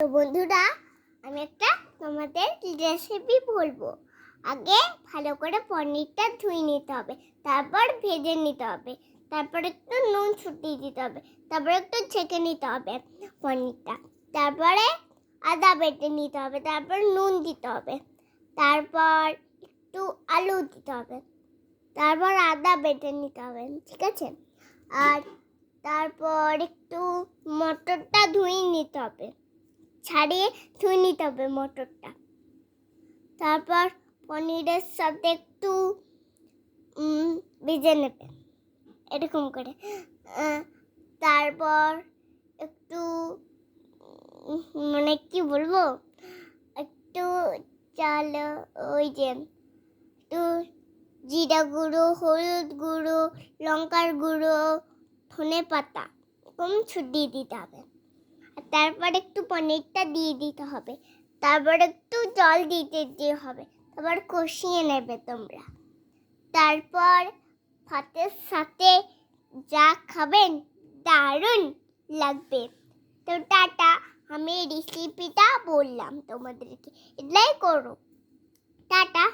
তো বন্ধুরা, আমি একটা তোমাদের রেসিপি বলবো। আগে ভালো করে পনিরটা ধুয়ে নিতে হবে, তারপর ভেজে নিতে হবে, তারপর একটু নুন ছুটিয়ে দিতে হবে, তারপর একটু ছেঁকে নিতে হবে পনিরটা, তারপরে আদা বেটে নিতে হবে, তারপর নুন দিতে হবে, তারপর একটু আলু দিতে হবে, তারপর আদা বেটে নিতে হবে, ঠিক আছে? আর তারপর একটু মটরটা ধুয়ে নিতে হবে, ছাড়িয়ে ধুয়ে নিতে হবে মটরটা। তারপর পনিরের সাথে একটু ভেজে নেবে এরকম করে। তারপর একটু মানে কি বলবো, একটু চাল, ওই যে একটু জিরা গুঁড়ো, হলুদ গুঁড়ো, লঙ্কার গুঁড়ো, ধনে পাতা এরকম ছড়িয়ে দিতে হবে। তারপর একটু পনিরটা দিয়ে দিতে হবে, তারপর একটু জল দিতে হবে, তারপর কষিয়ে নেবে তোমরা। তারপর ভাতের সাথে যা খাবেন দারুণ লাগবে। তো টাটা, আমি রেসিপিটা বললাম তোমাদেরকে, এটাই করো। টাটা।